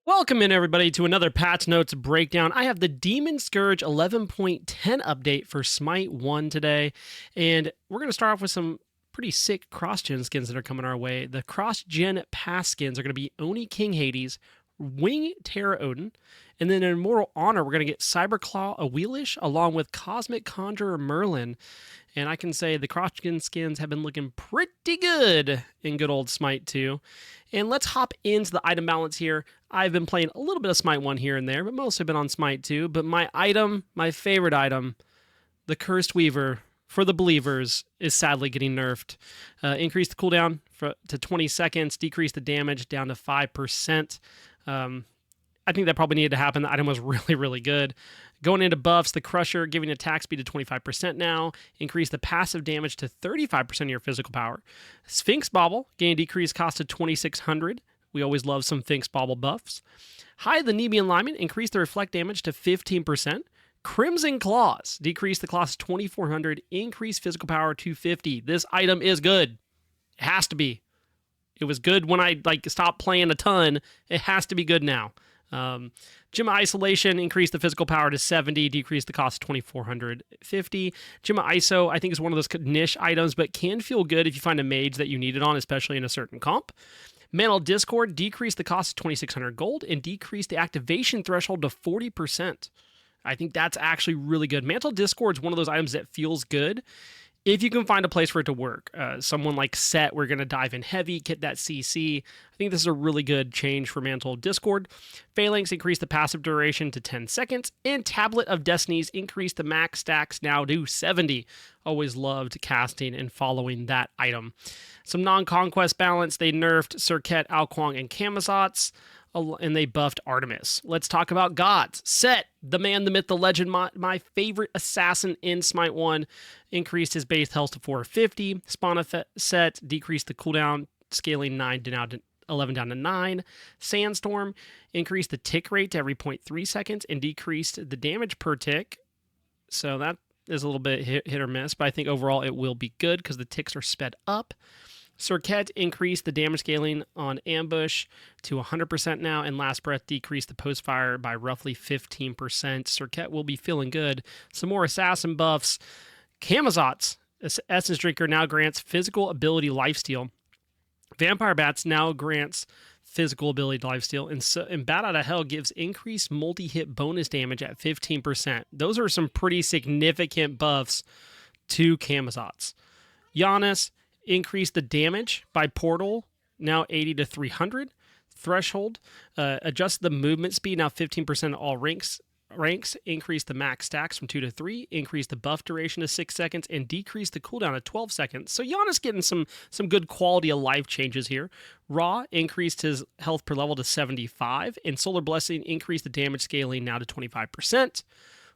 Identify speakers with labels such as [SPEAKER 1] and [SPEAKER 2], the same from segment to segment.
[SPEAKER 1] Welcome in, everybody, to another Patch Notes breakdown. I have the Demon Scourge 11.10 update for Smite 1 today, and we're going to start off with some pretty sick cross-gen skins that are coming our way. The cross-gen pass skins are going to be Oni King Hades, Wing Terra Odin, and then in Immortal Honor, we're going to get Cyberclaw Awelish along with Cosmic Conjurer Merlin. And I can say the cross-gen skins have been looking pretty good in good old Smite 2. And let's hop into the item balance here. I've been playing a little bit of Smite 1 here and there, but mostly been on Smite 2. But my item, my favorite item, the Cursed Weaver for the believers, is sadly getting nerfed. Increase the cooldown to 20 seconds, decrease the damage down to 5%. I think that probably needed to happen. The item was really, really good. Going into buffs, the Crusher giving attack speed to 25% now. Increase the passive damage to 35% of your physical power. Sphinx Bauble, gain decreased cost to 2,600. We always love some Sphinx Bauble buffs. Hide the Nemean Lineman, increase the reflect damage to 15%. Crimson Claws, decrease the cost to 2,400. Increase physical power to 50. This item is good. It has to be. It was good when I stopped playing a ton. It has to be good now. Gemma Isolation, increase the physical power to 70, decrease the cost to 2,450. Gemma ISO, I think, is one of those niche items, but can feel good if you find a mage that you need it on, especially in a certain comp. Mantle Discord, decrease the cost to 2,600 gold and decrease the activation threshold to 40%. I think that's actually really good. Mantle Discord is one of those items that feels good if you can find a place for it to work. Someone like Set, we're going to dive in heavy, get that CC. I think this is a really good change for Mantle Discord. Phalanx, increase the passive duration to 10 seconds. And Tablet of Destinies, increase the max stacks now to 70. Always loved casting and following that item. Some non-conquest balance, they nerfed Serket, Alquang, and Camazotz, and they buffed Artemis. Let's talk about gods. Set, the man, the myth, the legend, my favorite assassin in Smite 1, increased his base health to 450. Spawn Set, decreased the cooldown, scaling 11 down to 9. Sandstorm, increased the tick rate to every 0.3 seconds and decreased the damage per tick. So that is a little bit hit or miss, but I think overall it will be good because the ticks are sped up. Serket increased the damage scaling on ambush to 100% now, and Last Breath decreased the post fire by roughly 15%. Serket will be feeling good. Some more assassin buffs. Camazotz, Essence Drinker, now grants physical ability lifesteal. Vampire Bats now grants physical ability lifesteal, and Bat Out of Hell gives increased multi-hit bonus damage at 15%. Those are some pretty significant buffs to Camazotz. Giannis increase the damage by portal, now 80 to 300. Threshold, adjust the movement speed, now 15% of all ranks. Increase the max stacks from 2 to 3, increase the buff duration to 6 seconds, and decrease the cooldown to 12 seconds. So Giannis getting some good quality of life changes here. Ra increased his health per level to 75, and Solar Blessing increased the damage scaling now to 25%.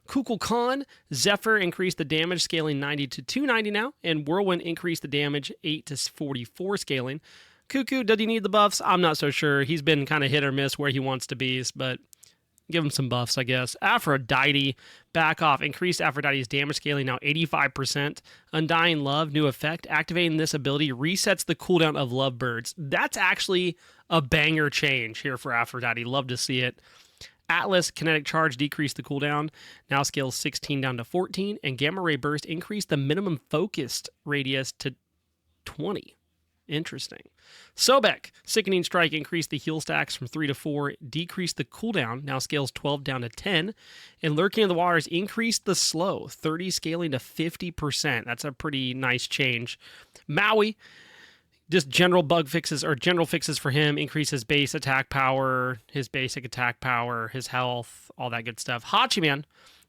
[SPEAKER 1] Kukulkan, Zephyr increased the damage scaling 90 to 290 now, and Whirlwind increased the damage 8 to 44 scaling. Cuckoo, does he need the buffs? I'm not so sure. He's been kind of hit or miss where he wants to be, but give him some buffs, I guess. Aphrodite, back off. Increased Aphrodite's damage scaling now 85%. Undying Love, new effect. Activating this ability resets the cooldown of Lovebirds. That's actually a banger change here for Aphrodite. Love to see it. Atlas, Kinetic Charge, decreased the cooldown, now scales 16 down to 14, and Gamma Ray Burst increased the minimum focused radius to 20. Interesting. Sobek, Sickening Strike, increased the heal stacks from 3 to 4, decreased the cooldown, now scales 12 down to 10, and Lurking in the Waters increased the slow, 30 scaling to 50%. That's a pretty nice change. Maui, just general bug fixes or general fixes for him, increase his base attack power, his basic attack power, his health, all that good stuff. Hachiman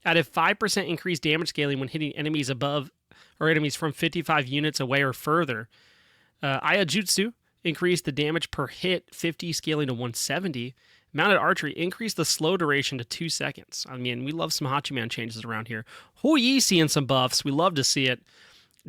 [SPEAKER 1] added 5% increased damage scaling when hitting enemies above or enemies from 55 units away or further. Ayajutsu increased the damage per hit 50 scaling to 170. Mounted Archery increased the slow duration to 2 seconds. I mean, we love some Hachiman changes around here. Huyi seeing some buffs. We love to see it.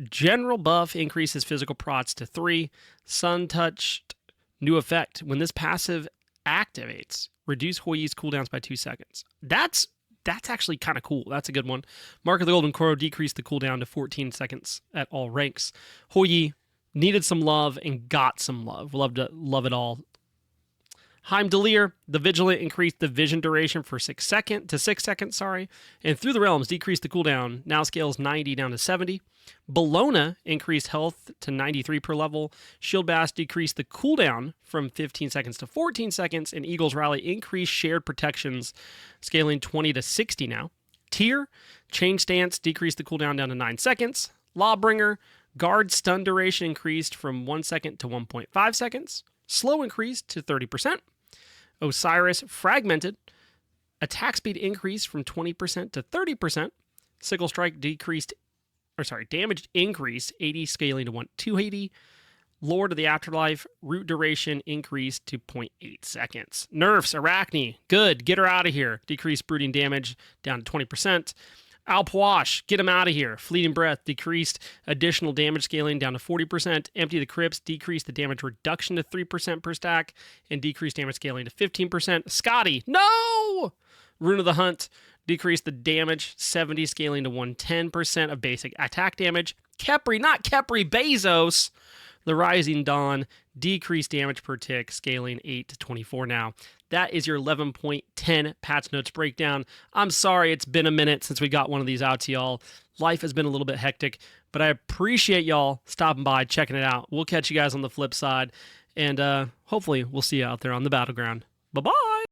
[SPEAKER 1] General buff increases physical prots to 3. Sun Touched, new effect. When this passive activates, reduce Hui's cooldowns by 2 seconds. That's actually kind of cool. That's a good one. Mark of the Golden Crow decreased the cooldown to 14 seconds at all ranks. Hui needed some love and got some love. Love it all. Heimdallr, the Vigilant, increased the vision duration for 6 seconds, and Through the Realms decreased the cooldown, now scales 90 down to 70. Bellona increased health to 93 per level. Shield Bash decreased the cooldown from 15 seconds to 14 seconds, and Eagle's Rally increased shared protections, scaling 20 to 60 now. Tyr, Chain Stance decreased the cooldown down to 9 seconds. Lawbringer, Guard stun duration increased from 1 second to 1.5 seconds. Slow increased to 30%. Osiris, Fragmented, attack speed increased from 20% to 30%. Sickle Strike damage increased 80, scaling to 280. Lord of the Afterlife, root duration increased to 0.8 seconds. Nerfs, Arachne, good, get her out of here. Decreased brooding damage down to 20%. Alpwash, get him out of here. Fleeting Breath, decreased additional damage scaling down to 40%. Empty the Crypts, decreased the damage reduction to 3% per stack, and decreased damage scaling to 15%. Scotty, no! Rune of the Hunt, decreased the damage 70, scaling to 110% of basic attack damage. Kepri, Bezos, the Rising Dawn, decreased damage per tick, scaling 8 to 24 now. That is your 11.10 patch notes breakdown. I'm sorry it's been a minute since we got one of these out to y'all. Life has been a little bit hectic, but I appreciate y'all stopping by, checking it out. We'll catch you guys on the flip side, and hopefully we'll see you out there on the battleground. Bye-bye!